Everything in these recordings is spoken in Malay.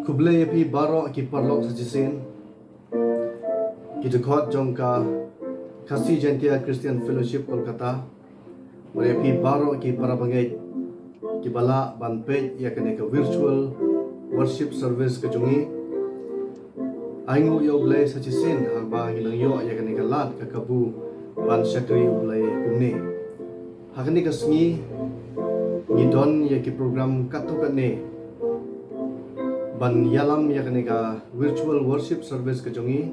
Kublai api baro ki parlok sajisin ki dekhot jongka Kasih Jantia Christian Fellowship Kolkata mari api baro ki para bangai ki bala ban page ya kene ka virtual worship service ke jongi aingu yo blai sajisin haba ngilang yo ya kene ka lat ka kabu ban syakri blai kumne hakani ka sngi ngidon ya ki program katukane ban yalam ya kene ka virtual worship service ke jongi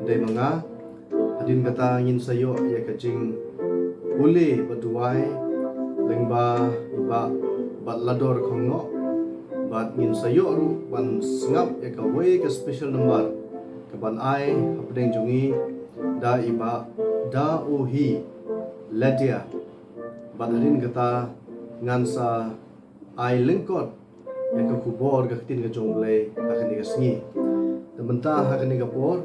dai manga adin kata ngin sayo ya ka jing ule baduai lengba iba bat lador khongno bat ngin sayo ru ban sngap ya ka way ka special number ka ban ai hapdeng jongi da iba da uhi ladia ban adin kata ngansa ai lengkot ya ka kubor ka tin ka jongle akani ka sngi tementa hakani ka por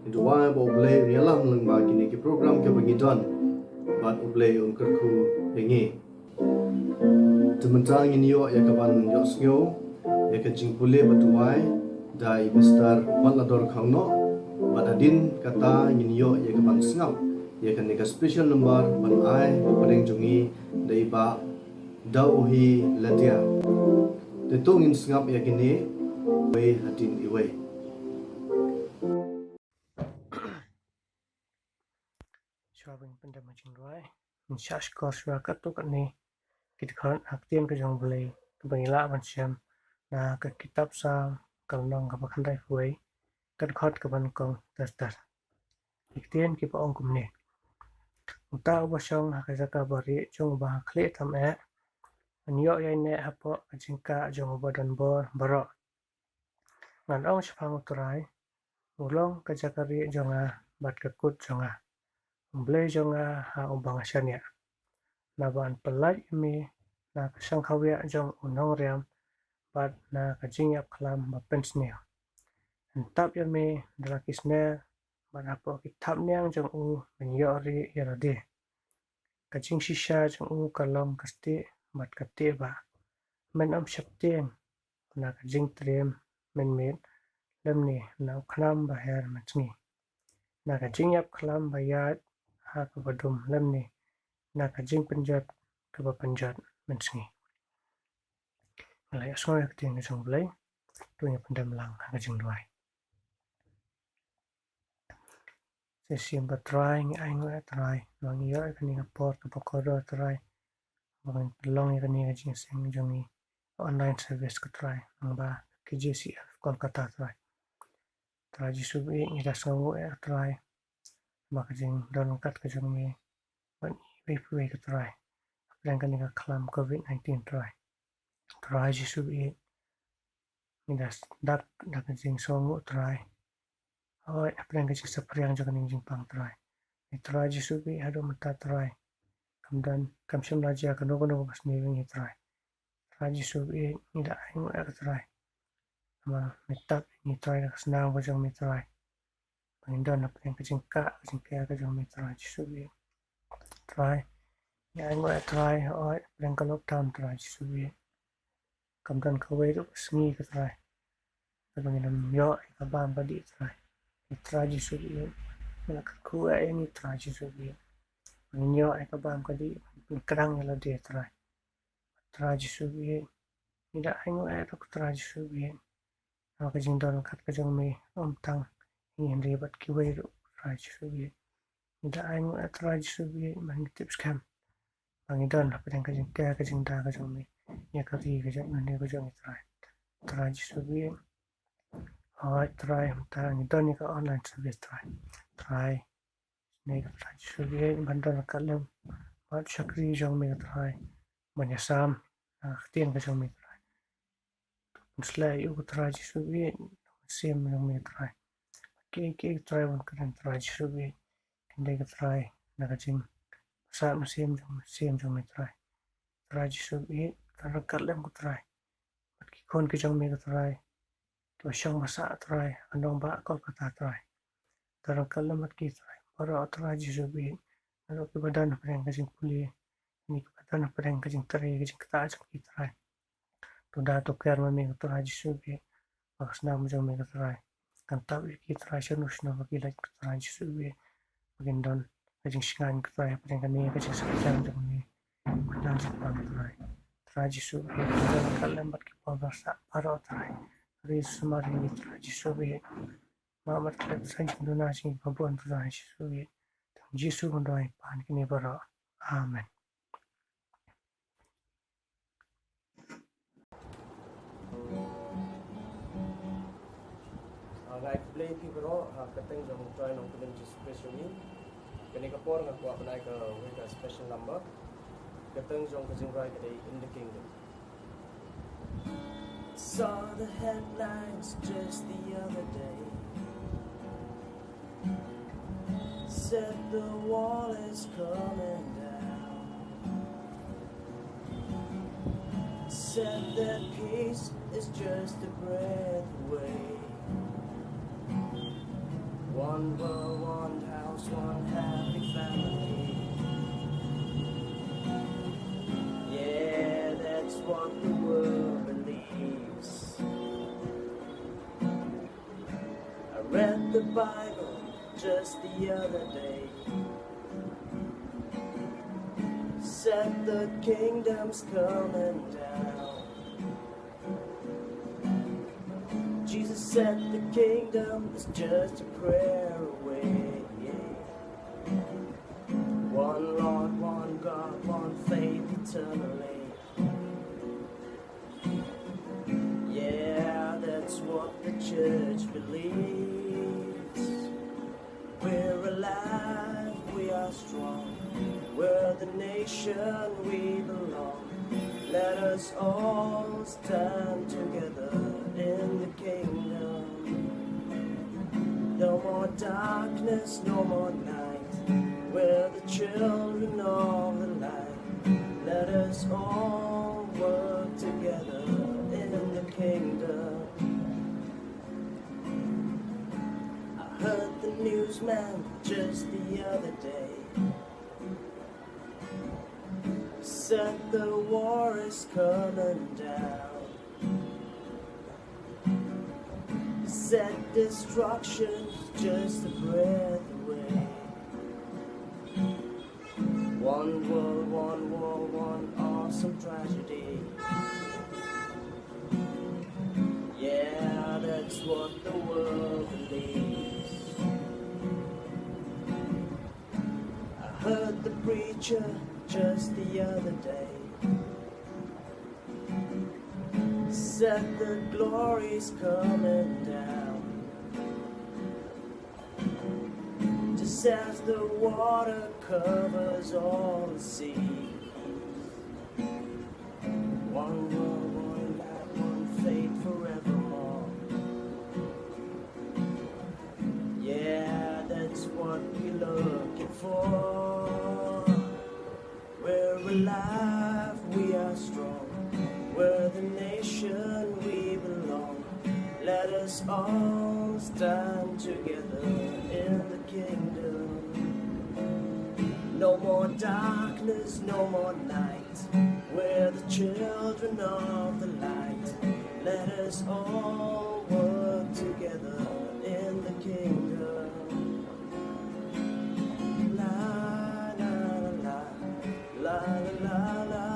dua bo blay yalam lengba kini ki program ke bangidon bat blay on kerku yengi tementa ngin yo ya ka ban yo snyo ya ka jingpule batuai dai Mr. Balador khangno badadin kata ngin yo ya ka ban snap ya ka nika special number ban ai padeng jungi dai ba dauhi ladia tetong in snap ya kini we hadin iwe Shwabing pandamajing ruai shash kor shwa katuk ni kit khan aktien ka jong blai bangila mancham na ka kitab sa kalnong ka bakhandai huai kan khot ka ban kong tar iktien ki pa ong kumne uta ubashong ka jaka bari chung ba khle tham e anyo yai ne hapo ajingka jong badan bor baro ngan ong shphang uturai ulong ka jakari jonga bat ka kut jonga blai jonga ha ubang shania na ban pelai mi na sang khawya jong unong riam bat na ka jingyap khlam ba pensnia tap ya mi drakisne ban apo ki thap nyang jong u ben yori yarade ka jing shisha jong u kalong kasti bat ka te ba men am shapteng na ka jing trem men met lemni na khlam ba her matni na ka jingyap khlam ba yat ha ka badum lemni na ka jing panjat ka ba panjat mensingi malay asngoy ak ting jong blai tunya pandam lang ka jing duai sesim ba try ngi ai ngoy try nong yo ka ni port ka pakoro try bang long ya ni jing sing jongi online service ka try nang ba KJCF Kolkata try jisubi ngi da songo e try maka jing don kat ka jong mi ban we ka try Aplang ka khlam COVID-19 try jisubi ngi da dak dak jing songo try Oi, aplang ka jing sapriang jong jing pang try jisubi hado mata try kamdan kamsham raja ka nogo bas ni ngi try jisubi ngi da ai ngo ek try ma metap ngi try ka snang ba jong mi try pangindon aplang ka jing ka jong mi try jisubi try ngi ai ngo try oi aplang ka lockdown try jisubi kamdan ka wei ru sngi ka try Pagangin yo ka bam ka di try jisubi mala ka ku ai ni try jisubi Ninyo ay kabam ka di krang yala di try jisubi nida ay ngo ay tok try jisubi ako ka jing don kat ka jong mi tang ingin ribat ki way ro try jisubi nida ay ngo ay try jisubi mang tips kam mang idon apatang ka jing ka jing da ka jong mi ya ka ri ka jong ni ka jong try jisubi try ta idon ni ka online service try Nei ka try jisubi bandar ka lem bat shakri jong mi try Manyasam tien ka jong mi try Slay u try jisubi sim jong mi try ke try wan ka try jisubi kende ka try na ka jing sa ma sim jong mi try jisubi ka ka lem ka try ki kon ka jong mi try to shang masa try anong ba Kolkata try tarang ka lem ki try para try jisubi Ano ki badan parang ka jing puli ni ka badan parang ka jing try ka jing kata jong ki try to da to kar ma mi try jisubi Bagasna mujang me katrai kan tab ki trai shanusna bagi like katrai jisuwe bagin don kajing shingan katrai padang kani kajing sakjang jang ni kudang jipang katrai trai jisuwe kudang kalam bat ki pawasa paro trai ri sumari ni trai jisuwe mamat kat sanjing duna sing pabuan trai jisuwe jisu kondoi pan kini baro amen. Ngai play pi bro kateng jong join on kuning Jesus Christ ni kini kapor ngak wa banai ka with a special number kateng jong kajing right today in the kingdom. Saw the headlines just the other day, said the wall is coming down, said that peace is just a breath away. One world, one house, one happy family. Yeah, that's what the world believes. I read the Bible just the other day. Said the kingdom's coming down. Jesus said the kingdom is just a prayer away. One Lord, one God, one faith eternally. Yeah, that's what the church believes. We're alive, we are strong. We're the nation we belong. Let us all stand together in the kingdom. No more darkness, no more night. We're the children of the light. Let us all work together in the kingdom. I heard the newsman just the other day said the war is coming down. Said destruction's just a breath away. One world, one war, one awesome tragedy. Yeah, that's what the world believes. I heard the preacher just the other day said the glory's coming down, just as the water covers all the sea. One world, one light, one faith forevermore. Yeah, that's what we're looking for. We're alive, we are strong. We're the nation we belong. Let us all stand together in the kingdom. No more darkness, no more night. We're the children of the light. Let us all work together in the kingdom. La la la la la la.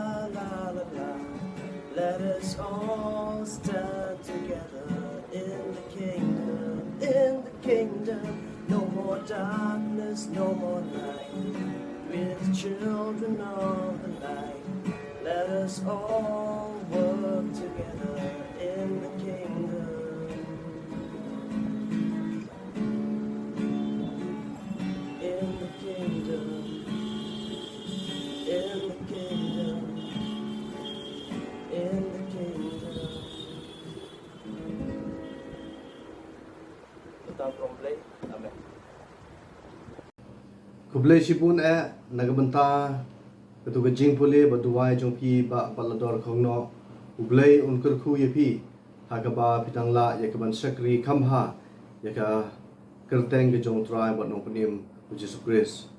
Let us all stand together in the kingdom, in the kingdom. No more darkness, no more night. We're the children of the light. Let us all work together in the kingdom. In the kingdom. In the kingdom, in the kingdom. Without complaint, amen. Kublai sipun nagbanta ketu gajing pule baduai jongpi ba balador khongno kublai unkur khu yepi hakaba pitangla yakaban sakri khamha yaka kerteng ge jong trai ba nongpnim Jesus Christ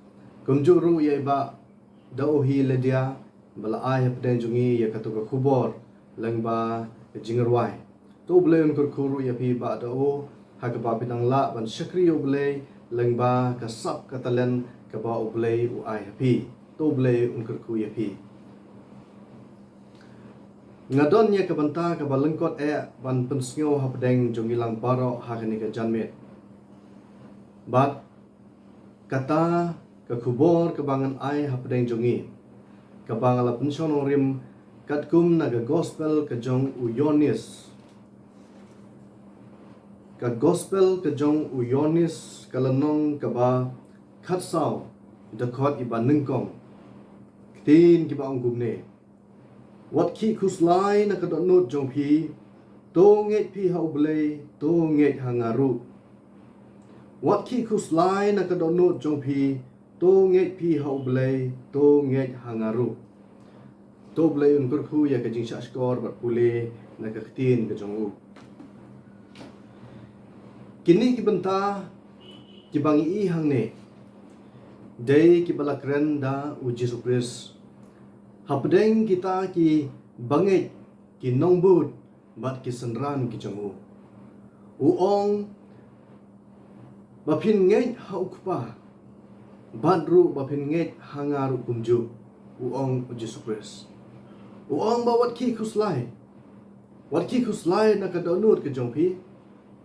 kumjuru ye ba dauhi ledia bala ai pden jungi yakatu ka khubor langba jingerwai to ble un kur khuru ya pi ba da o ha ka ba pinang la ban shakri o ble lengba ka sap ka talen ka ba o ble u ai ha pi to ble un kur khu ya pi ngadon nya ka banta ka balengkot ban pensnyo ha pedeng jongilang baro ha kani ka janmet bat kata ka khubor ka bangan ai ha pedeng jongi ka bangala pensionong rim katkum naga gospel ka jong uyonis ka gospel ka jong uyonis kalanong ka ba khatsao da khot iba ningkong tin ki ba ong gumne wat ki khuslai na ka donut jong phi to nget phi hau ble to nget hangaru wat ki khuslai na ka donut jong phi to nget phi hau ble to nget hangaru to ble un kur khu ya ka jing sha skor bat pule na ka tin ka jong u kini ki benta ki bangi i hang ne dei ki balakren da u Jesu Christ hapdeng kita ki banget ki nongbut bat ki senran ki jong u ong bapin nget hau kpa badru bapin nget hangaru kumju u ong u Jesu Christ u ong ba wat ki khuslai na ka donut ke jong phi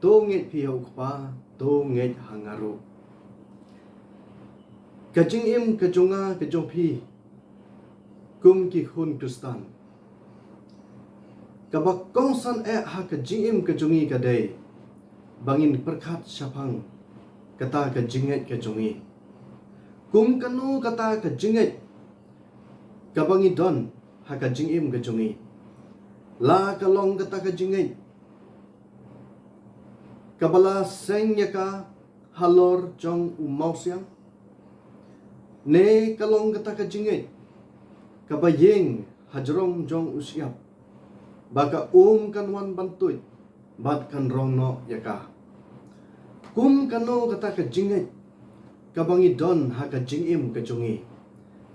to nget phi hau kpa to nget hangaru ka jing im ka jonga ka jong phi kum ki hun Kristan ka ba kong san ha ka jing im ka jongi ka dei bangin perkhat syapang kata ka jinget ka jongi kum kanu kata ka jinget ka bangi don ha ka jing im ka jongi la ka long kata ka jinget kabala seng ya ka halor jong umausiang ne kalong kata ka jinget kabayeng hajrong jong usiap baka kanwan bantuit bat kan rong no yaka kum kano kata ka jinget kabangi don ha ka jingim ka jongi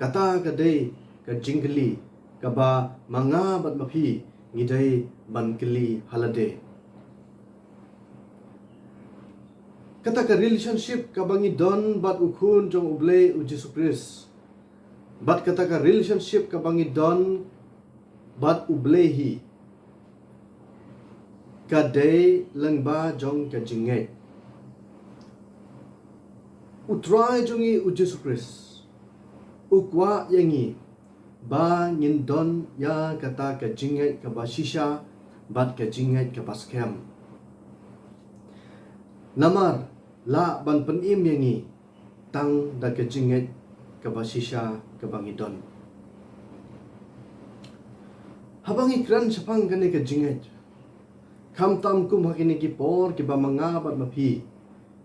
kata ka dei ka jingli kaba manga bat mapi ngidai bankli halade kata ka relationship kabangi don bat ukun jong uble u Jesu Christ bat kata ka relationship kabangi don bat ublehi kadai lengba jong ka jinget utrai jongi u Jesu Christ ukwa yangi ba ngin don ya kata ka jinget ka basisha bat ka jinget ka baskem namar la ban penim yangi tang da ka jinget ka basisha ka bangidon habangi kran sapang kane ka jinget kam tam kum hakini ki por ki ba manga bat mapi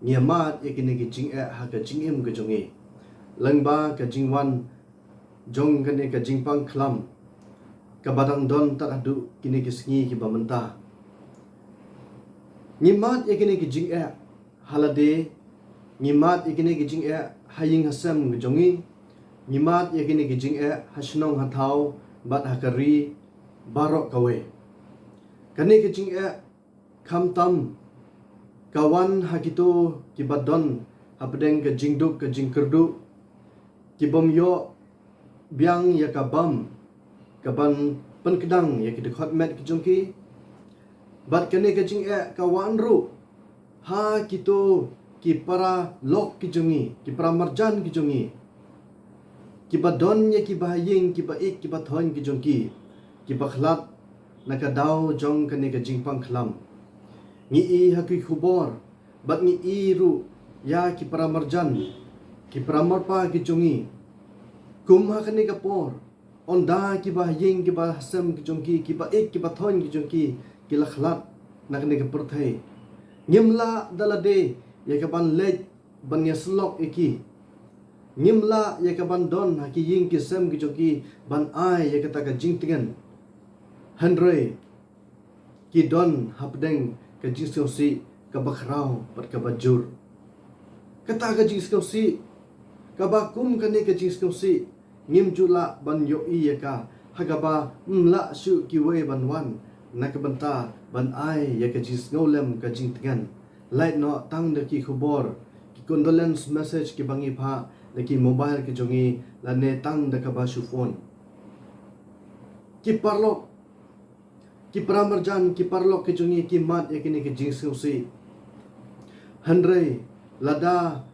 ngiamat yakini ki jing ha ka jingim ka jongi langba ka jingwan jong kane ka jingpang khlam ka badang don tar adu kini ki sngi ki ba menta ngimat yakini ki jing halade ngimat yakini ki jing haying hasam ka jongi ngimat yakini ki jing hasnong hathau bat hakari barok kawe kane ki jing kham tam kawan hakito ki badon hapdeng ka jingduk ka jingkerdu ki bomyo biang ya ka bam kaban penkedang ya ki dekhot met ki jongki bat kane ka jing kawan ru ha kito ki para lok ki jongi ki para marjan ki jongi ki badon ya ki bahaying ki baik ki bathon ki jongki ki bakhlat nakadaw jong kane ka jingpang khlam ngi i hakui khubor bat ngi i ru ya ki para marjan ki para marpa ki jongi kum hakane ka por onda ki bahaying ki bahasam ki jongki ki baik ki bathon ki jongki ki lakhlat nakane ka perthai ngimla dalade ya ka ban lej ban ya slok eki ngimla ya ka ban don haki ying ki sem ki jongki ban ai ya kata ka jingtingan handre ki don hapdeng ka jingsi ka bakrau pat ka bajur kata ka jingsi ka bakum kane ka jingsi ngim jula ban yo i ya ka hagaba mla su ki we ban wan nak benta ban ai ya ka jis ngolem ka jing tengan light no tang de ki khubor ki condolence message ki bangi pha de ki mobile ki jongi la ne tang de ka ba shu phone ki parlok ki pramarjan ki parlok ki jongi ki mat ya kini ki jing si handre lada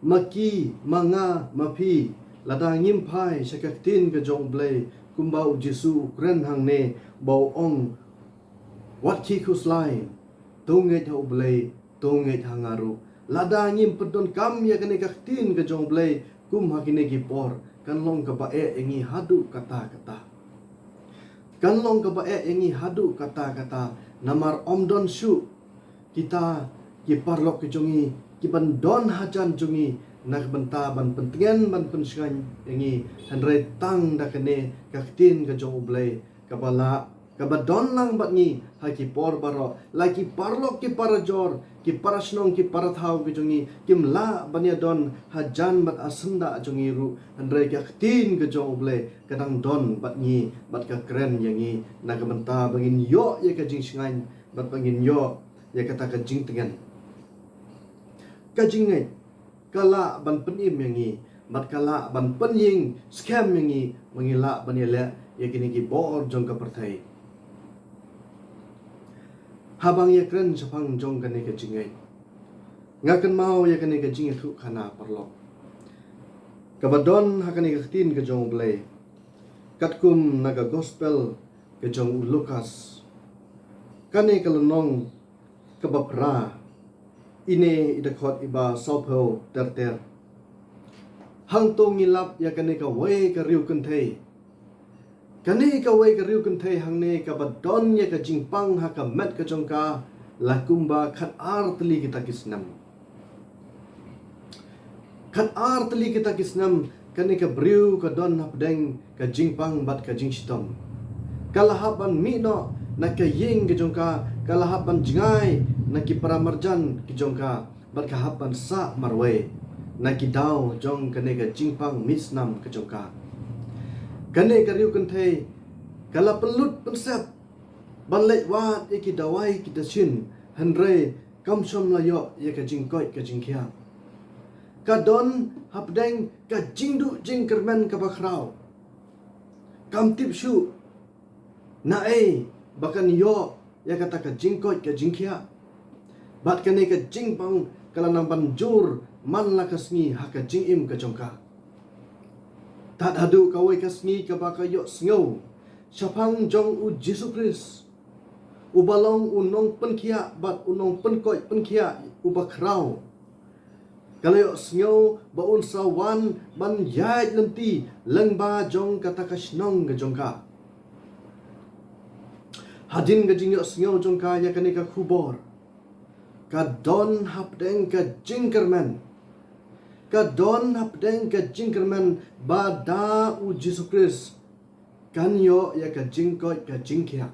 maki manga mapi lada ngim phai shakaktin ka jong blai kumbau jisu kren hang ne bau ong wat ki khuslai tunget ho blai tunget hangaru lada ngim pedon kam ya kene kaktin ka jong blai kum hakine ki por kan long ka ba e engi hadu kata kata kan long ka ba e engi hadu kata kata namar omdon shu kita ki parlok ki jongi ki ban don hajan jongi nak benta ban pentingan ban pensingan engi handre tang da kene kaktin ka jong blai kabala kabadon lang bat ni ha ki por baro la ki parlok ki parajor ki parasnong ki parathau ki jongi kim la banya don hajan bat asenda jongi ru handre kaktin ka jong blai kadang don bat ni bat ka kren yangi nak benta bangin yo ya ka jing singan bat bangin yo ya kata ka jing tengan ka jing ngai kala ban penim yangi mat kala ban penying scam yangi mengila banile ya kini ki bor jong ka perthai habang ya kren sapang jong kane ka jingai ngakan mau ya kane ka jing thu khana parlo kabadon hakane ka tin ka jong blai katkum naga gospel ka jong Lukas kane kalonong kabapra ine idakot iba sopho terter hang to ngilap ya kane ka we ka riu kan thei kane ka we ka riu kan thei hang ne ka badon ya ka jingpang ha ka met ka jongka lakumba khat ar tli kita kisnam khat ar tli kita kisnam kane ka briu ka don hapdeng ka jingpang bat ka jingsitom kalahaban mi no na ka ying ka jongka kalahaban jingai na ki paramarjan ki jongka bat kahapan sa marwe na ki daw jong kane ka jingpang misnam ka jongka kane ka riu kan thei kala pelut pensep balai wat ki dawai ki dasin handre kamsom layo ya ka jingkoi ka jingkhia ka don hapdeng ka jingdu jingkermen ka bakrau kam tipsu na bakan yo ya kata ka jingkoi ka jingkhia bat kane ka jingpang kala nang banjur man la kasngi ha ka jingim ka jongka tat hadu ka wai kasngi ka ba ka yo sngo sapang jong u Jesus Christ ubalong unong penkhia bat unong penkoi penkhia ubakrau kala yo sngo ba un sawan ban yai lenti lengba jong kata ka snong ka jongka hadin ka jing yo sngo jongka ya kane ka khubor ka don hapdeng ka jingkerman ka don hapdeng ka jingkerman ba da u Jesus Christ kan yo ya ka jingkoi ka jingkhia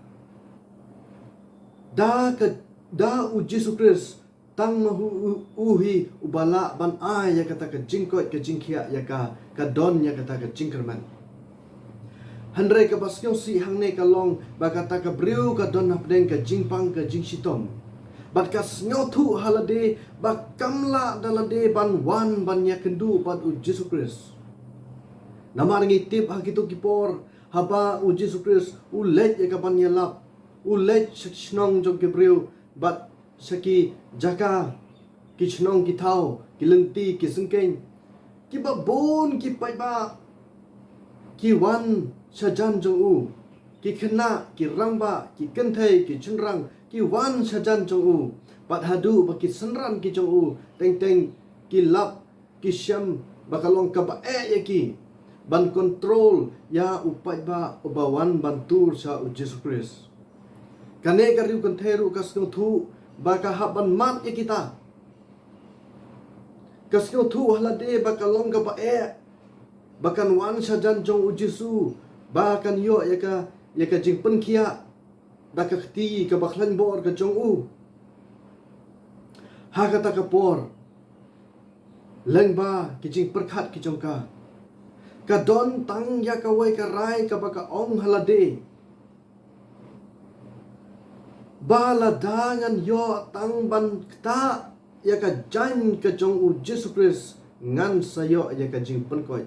da u Jesus Christ tang mahu uhi ubala ban ai ya kata ka jingkoi ka jingkhia ya ka don ya kata ka jingkerman handre ka baskyong si hangne ka long ba kata ka briu ka don hapdeng ka jingpang ka jingsitom bat kas nyotu halade ba kamla dalade ban wan ban ya kendu bat u Jesus Christ namar ngi tip hakitu kipor haba u Jesus Christ u let ya kapan ya lap u let snong jong kebriu bat saki jaka ki snong ki thau ki lengti ki sengkeng ki ba bon ki pai ba ki wan sajan jong u ki khna ki rangba ki kenthei ki chunrang ki wan sajan jong u pat hadu ba ki senran ki jong u teng teng ki lap ki syam bakalong ka ba ya ki ban control ya upai ba ubawan bantur sa u Jesus Christ kane ka riu kan theru kas no thu ba ka haban mat ya kita kas no thu halade bakalong ka ba bakan wan sajan jong u Jesus bakan yo ya ka jing penkhia da ka khti ka bakhlan bor ka jong u ha kata ka por lengba ki jing perkhat ki jong ka don tang ya ka wai ka rai ka ba ka ong halade Bala dangan yo tang ban ta ya ka jan ka jong u Jesus Christ ngan sayo ya ka jing pen koi.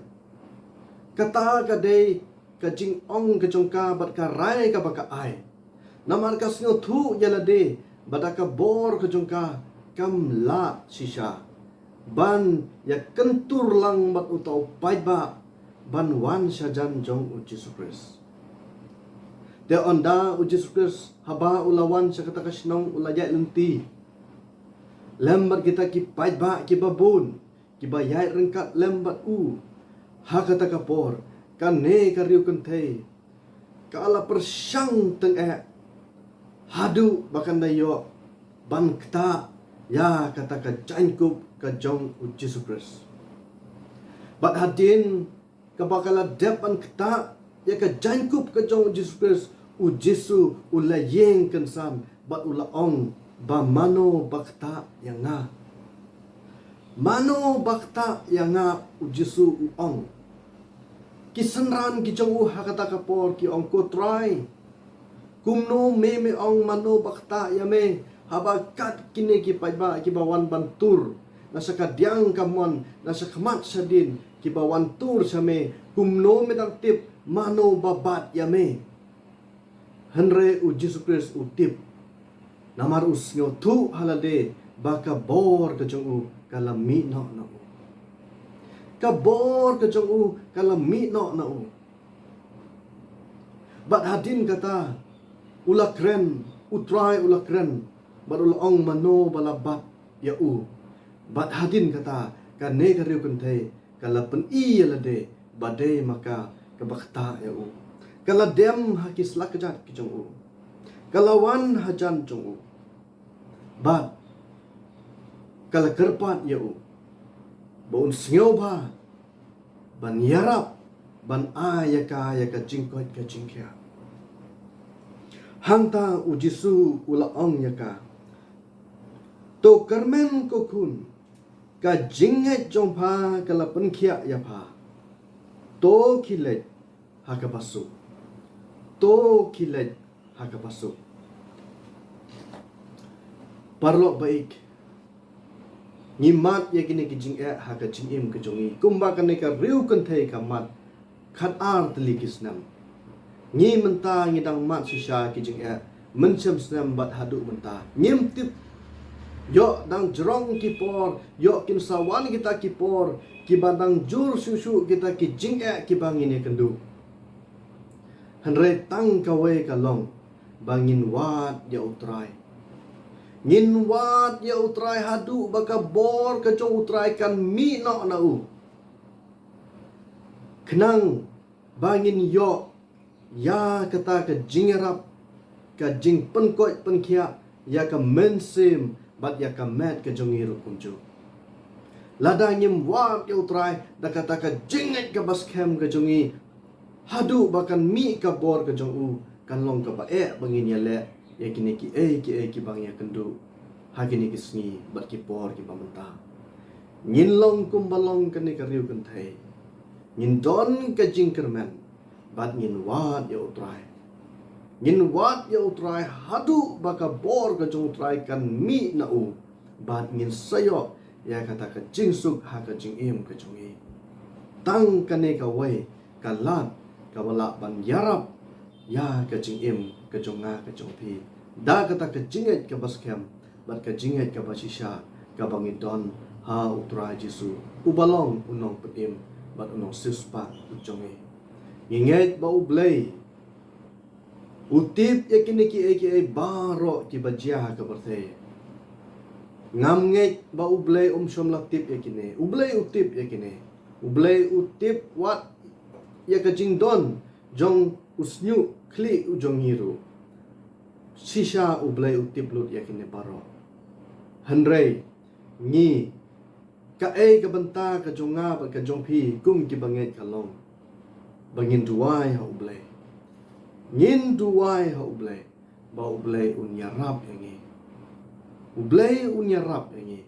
Kata ka dei ka jing ong ka jong ka bat ka rai ka baka ai. Namar ka sngo thu ya la de badaka bor ka jong ka kam la shisha. Ban ya kentur lang bat utau pai ba ban wan sajan jong u Jesus Christ. Te onda u Jesus Christ haba ulawan sa katakasnong ulaya lunti. Lembat kita ki pai ba ki babun ki bayai rengkat lembat u. Ha kata kapor kan ne kariu kentei. Kala persyang teng hadu bakan dayo ban kta ya kata ka jainkup ka jong u Jesus Christ. Bat hadin ka bakala depan kta ya ka jainkup ka jong Jesus Christ u Jesu ula yeng kensan bat ula ong ba mano bakta yang nga. Mano bakta yang nga u Jesu u ong. Kisenran ki jong u hakata kapor ki ong ko try. Kumno me ong mano bakta ya me habakat kini ki paiba ki bawan bantur nasa kadyang kamon nasa kamat sadin ki bawan tur sa me kumno me tang tip mano babat ya me henre u Jesus Christ u tip namar usnyo tu halade baka bor ka jong u kalami no na u ka bor ka jong u kalami no na u bat hadin kata ulakren utrai ulakren bat ulong mano balabat ya u bat hadin kata kane kariu kentei kala pen i lade bade maka kabakta ya u kala dem hakis lakajat ki jong u kalawan hajan jong u bat kala kerpat ya u baun sngeu ba ban yarap ban ayaka yaka jingkot ka jingkya hangta u Jesu ula ong yaka to karmen ko kun ka jinget jongpa kala penkhia ya pa to kilet hakapasu to kilet hakapasu parlo baik ngimat ya kini kijing haka jingim kejongi kumba kane ka riu kenthei ka mat khat ar telikisnam ngi menta ngidang mat sisa kijing mencem snam bat hadu menta ngim tip yo dang jerong kipor yo kim sawan kita kipor ki badang jur susu kita ki jing ki bangin kendu hanre tang kawe kalong bangin wat ya utrai ngin wat ya utrai hadu baka bor ka jong utrai kan mi no na u kenang bangin yo ya kata ka jingerap ka jing penkoi penkia ya ka mensim bat ya ka met ka jong hiru kunju lada ngim wat ya utrai da kata ka jinget ka baskem ka jongi hadu bakan mi ka bor ka jong u kan long ka ba bangin ya le ya kini ki bang ya kendu ha kini ki sngi bat ki por ki pamenta ngin long kum balong kan ni ka riu kan thai ngin don ka jing kermen bat ngin wat ya utrai ngin wat ya utrai hadu baka bor ka jong utrai kan mi na u bat ngin sayo ya kata ka jing suk ha ka jing im ka jong i tang kane ka wai ka lat ka wala ban yarap ya ka jing im ka jong nga ka jong pi da kata ka jinget ka baskem bat ka jinget ka basisha ka bangin don ha utrai Jesu ubalong unong petim bat unong sispa ujong i inget ba ublay utip ya kini ki baro ki bajia ka berthe ngam nget ba ublay shom latip ya kini ublay utip ya kini ublay utip wat ya ka jingdon jong usnyu kli ujong hiru sisa ublay utip lut ya kini baro hanrei ngi ka ka benta ka jonga ba ka jongpi kum ki banget kalong bangin duai ha ublay ngin duai ha ublay ba ublay unyarap yangi ublay unyarap yangi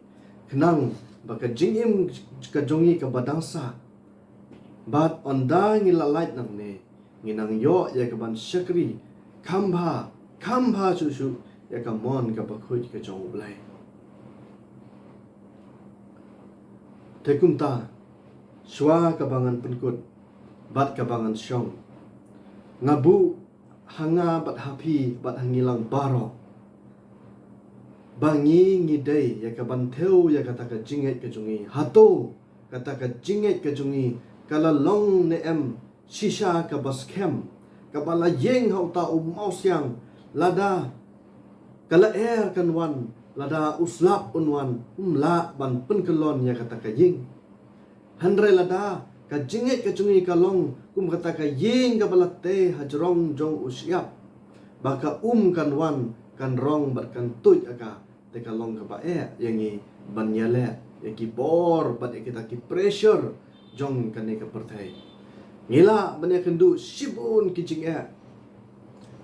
kenang baka jingim ka jongi ka badangsa bat onda ngilalait nang ne nginang yo ya ka ban syakri kambha susu ya ka mon ka bakhuj ka jong blai tekum ta shwa ka bangan penkut bat ka bangan syong ngabu hanga bat hapi bat hangilang baro bangi ngidei ya ka banteu ya kata ka jinget ka jungi hato kata ka jinget ka jungi kala long ne em shisha ka baskem ka bala yeng hau ta mau siang lada kala air kan wan lada uslap unwan la ban penkelon ya kata ka yeng handre lada ka jinget ka jungi ka long kum kata ka yeng ka bala te hajrong jong usyap baka kan wan kan rong bat kan tuj aka te ka long ka ba yangi ban yale ya ki bor bat kita ki pressure jong kan ka pertai ngila ban ya kendu sibun ki jing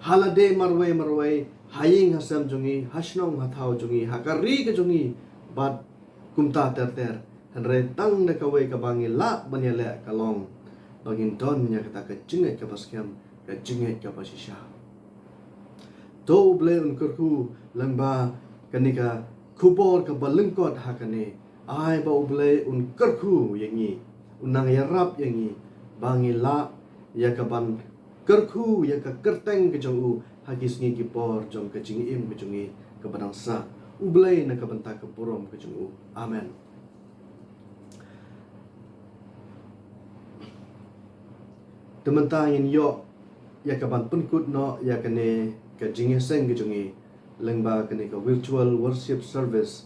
halade marwai haying hasam jungi hasnong hathau jungi hakari ka jungi bat kumta ter hanre tang na kawai ka bangi la ban yale ka long bangin don nya kata ka jinget ka baskem ka jinget ka pasisha to ble un kurku langba kanika kubor ka balengkot hakane ai ba ble un kurku yangi unang yarap yangi bangi la ya ka ban kurku ya ka kerteng ke jongu hagis ngi kipor jong ka jingim ke jongi ka banangsa uble na ka banta ka purom ke jongu amen. Tementang yin yo ya ka ban penkut no ya kane ka jingeseng ke jongi lengba kane ka virtual worship service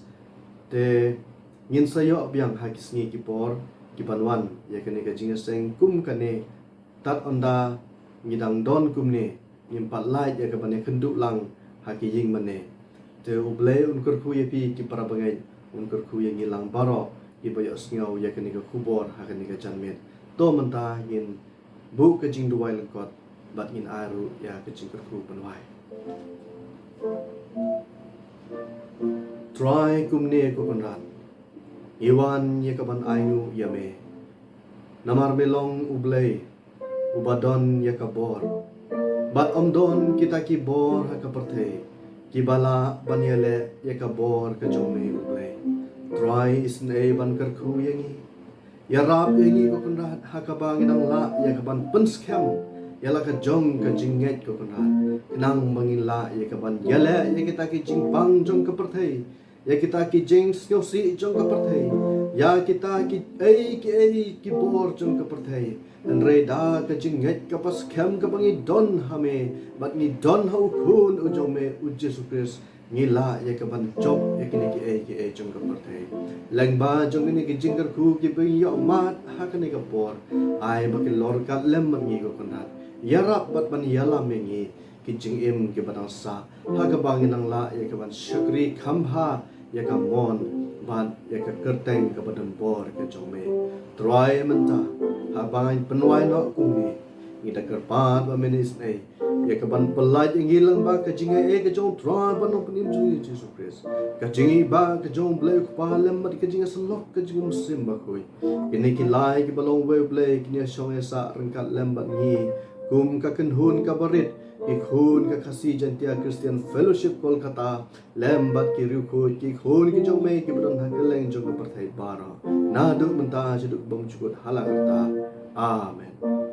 te ngin sayo biang hagis ngi kipor kipanwan ya kane ka jingeseng kum kane tat onda ngidang don kum ne nimpat lai ya ka ban kenduk lang haki ying mane te uble un kurku ya pi ki para bangai un kurku yang ngilang baro ki bayo sngau ya kane ka kubor hakane ka janmet to menta yin bu ke jing duwai lengkot bat ngin aru ya ke jing kurku penwai try kumne ko konrat iwan ye kaban ainu yame namar melong ublei ubadon ye kabor bat omdon kita ki bor ha kaperte ki bala banyele ye kabor ke jome ublei try isne ban kurku yangi yarap yangi ko konrat ha kabangin ang la ye kaban penskem yala ka jong ka jinget ko konrat inang mangila ye kaban yale ye kita ki jingpang jong kaperte ya kita ki jing si jong kaperte ya kita ki bor jong kaperte dan reda ka jinget ka pas kem ka bangi don hame bat ni don hau kun ujong me Jesu Kristus ngila ya ka ban job ya kini ki jong kaperte langba jong ni ki jingker ku ki bing yo mat ha ka ni ka bor ai ba ki lor ka lem ngi ko konat yarap bat ban yala mengi ki jing im ki badangsa ha ka bangin ang la ya ka ban syakri khamha ya ka mon ban ya ka kerteng ka badan bor ka jome troy menta ha bangin penwai no kumi ngita kerpat ba menis nei ya ka ban pelaj ngilang ba ka jinga ka jong troy ban no penim jung Jesus Christ ka jingi ba ka jong ble ku palem mat ka jinga selok ka jinga musim ba koi kini ki lai ki balong we ble kini shong esa rengkat lembat ngi kum ka kenhun ka barit ikhun ka khasi jantia Christian Fellowship Kolkata lembat ki ruku ki khun ki jong me ki bron hangeleng jong perthai bara naduk menta jiduk bom cukut halak ta amen.